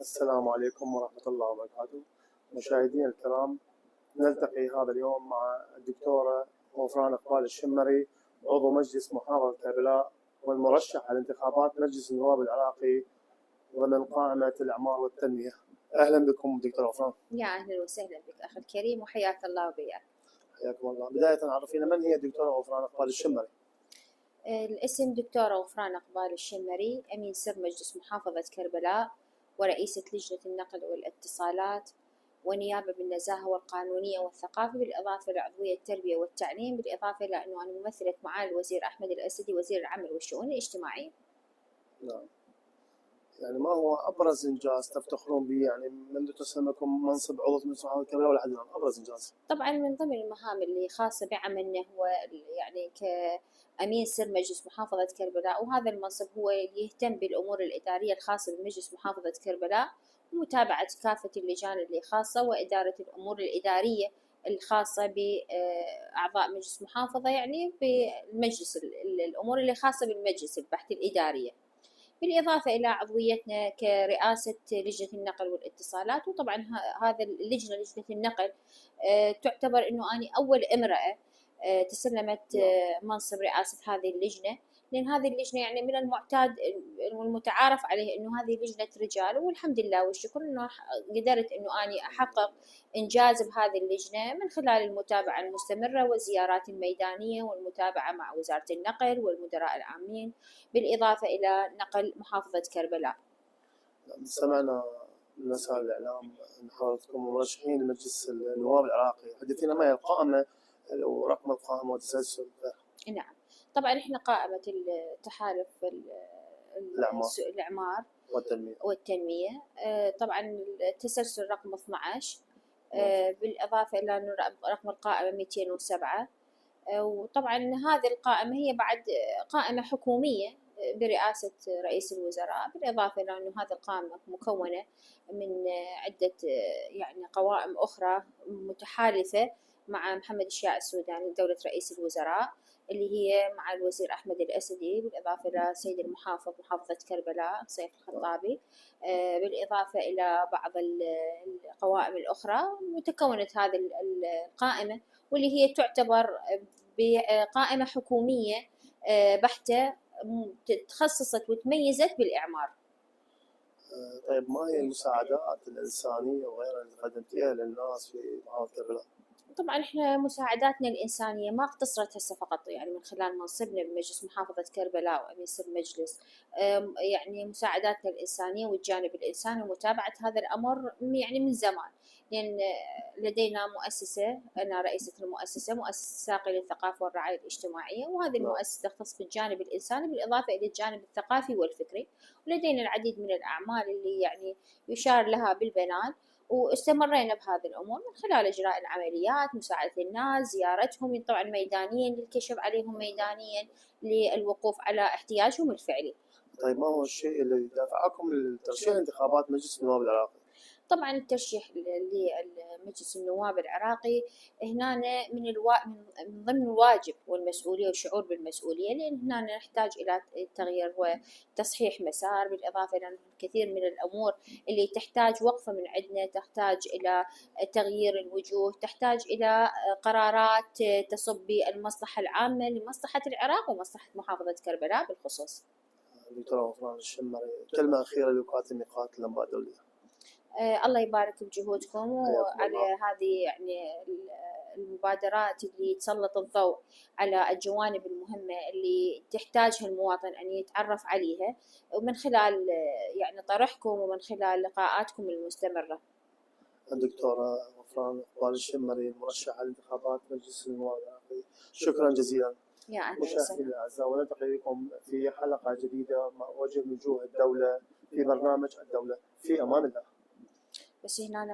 السلام عليكم ورحمة الله وبركاته. مشاهدينا الكرام، نلتقي هذا اليوم مع الدكتورة غفران إقبال الشمري، عضو مجلس محافظة كربلاء والمرشح على انتخابات مجلس النواب العراقي ضمن قائمة الإعمار والتنمية. أهلا بكم دكتورة غفران. يا أهلا وسهلا بك أخي الكريم، وحياك الله وبياك. حياكم الله. بداية عرفينا من هي الدكتورة غفران إقبال الشمري؟ الاسم دكتورة غفران إقبال الشمري، أمين سر مجلس محافظة كربلاء، ورئيسة لجنة النقل والاتصالات، ونيابة بالنزاهة والقانونية والثقافة، بالإضافة لعضوية التربية والتعليم، بالإضافة إلى أنه أنا ممثلة معالي الوزير أحمد الأسدي وزير العمل والشؤون الاجتماعية. نعم. يعني ما هو أبرز إنجاز تفتخرون به يعني منذ تسلمكم منصب عضو مجلس محافظة كربلاء ولحد الآن؟ أبرز إنجاز. طبعا من ضمن المهام اللي خاصة بعملنا هو يعني كأمين سر مجلس محافظة كربلاء، وهذا المنصب هو يهتم بالأمور الإدارية الخاصة بمجلس محافظة كربلاء، ومتابعة كافة اللجان اللي خاصة، وإدارة الأمور الإدارية الخاصة بأعضاء مجلس محافظة، يعني بالمجلس الأمور اللي خاصة بالمجلس البحث الإدارية، بالإضافة إلى عضويتنا كرئاسة لجنة النقل والاتصالات. وطبعا هذا اللجنة، لجنة النقل، تعتبر أنه أنا أول امرأة تسلمت منصب رئاسة هذه اللجنة، لأن هذه اللجنة يعني من المعتاد والمتعارف عليه أنه هذه لجنة رجال، والحمد لله والشكر أنه قدرت أنه أنا أحقق إنجاز بهذه اللجنة من خلال المتابعة المستمرة والزيارات الميدانية والمتابعة مع وزارة النقل والمدراء العامين، بالإضافة إلى نقل محافظة كربلاء. سمعنا من وسائل الإعلام أن حضرتكم مرشحين لمجلس النواب العراقي، حدثينا ما هي القائمة ورقم القائمة وتسلسل نعم، طبعا احنا قائمة التحالف الإعمار والتنمية. طبعا التسلسل رقم 12، بالإضافة إلى رقم القائمة 207. وطبعا هذه القائمة هي بعد قائمة حكومية برئاسة رئيس الوزراء، بالإضافة إلى أنه هذه القائمة مكونة من عدة يعني قوائم أخرى متحالفة مع محمد الشياع السوداني دولة رئيس الوزراء، اللي هي مع الوزير أحمد الأسدي، بالإضافة إلى سيد المحافظ محافظة كربلاء سيف الخطابي، بالإضافة إلى بعض القوائم الأخرى. وتكونت هذه القائمة، واللي هي تعتبر بقائمة حكومية بحتة، تخصصت وتميزت بالإعمار. طيب ما هي المساعدات الإنسانية وغيرها اللي قدمتيها للناس في محافظة كربلاء؟ طبعا احنا مساعداتنا الإنسانية ما اقتصرت هسه فقط يعني من خلال منصبنا بمجلس محافظة كربلاء وأمين سر المجلس، يعني مساعداتنا الإنسانية والجانب الإنساني ومتابعة هذا الأمر يعني من زمان، لأن لدينا مؤسسة، أنا رئيسة المؤسسة، مؤسسة ساقي للثقافة والرعاية الاجتماعية، وهذه المؤسسة تختص بالجانب الإنساني بالإضافة إلى الجانب الثقافي والفكري، ولدينا العديد من الأعمال اللي يعني يشار لها بالبنان، واستمرينا بهذه الأمور من خلال إجراء العمليات، مساعدة الناس، زيارتهم طبعا ميدانيا للكشف عليهم ميدانيا، للوقوف على احتياجهم الفعلي. طيب ما هو الشيء الذي دفعكم لترشيح انتخابات مجلس النواب العراقي؟ طبعا الترشيح لمجلس النواب العراقي هنا من ضمن الواجب والمسؤولية والشعور بالمسؤولية، لأن هنا نحتاج إلى تغيير وتصحيح مسار، بالإضافة إلى الكثير من الأمور اللي تحتاج وقفة من عندنا، تحتاج إلى تغيير الوجوه، تحتاج إلى قرارات تصب بالمصلحة العامة لمصلحة العراق ومصلحة محافظة كربلاء بالخصوص. دكتورة غفران الشمري، كلمة أخيرة لوكالة النقاط الأنباء الدولية. الله يبارك بجهودكم وعلى هذه يعني المبادرات اللي تسلط الضوء على الجوانب المهمة اللي تحتاجها المواطن أن يتعرف عليها، ومن خلال يعني طرحكم ومن خلال لقاءاتكم المستمرة. الدكتورة غفران إقبال الشمري، المرشحة لانتخابات مجلس النواب العراقي، شكرا جزيلا. يا أهلا مشاهدينا الأعزاء، ونلتقي بكم في حلقة جديدة مع وجه وجوه الدولة في برنامج الدولة. في أمان الله. بس هنا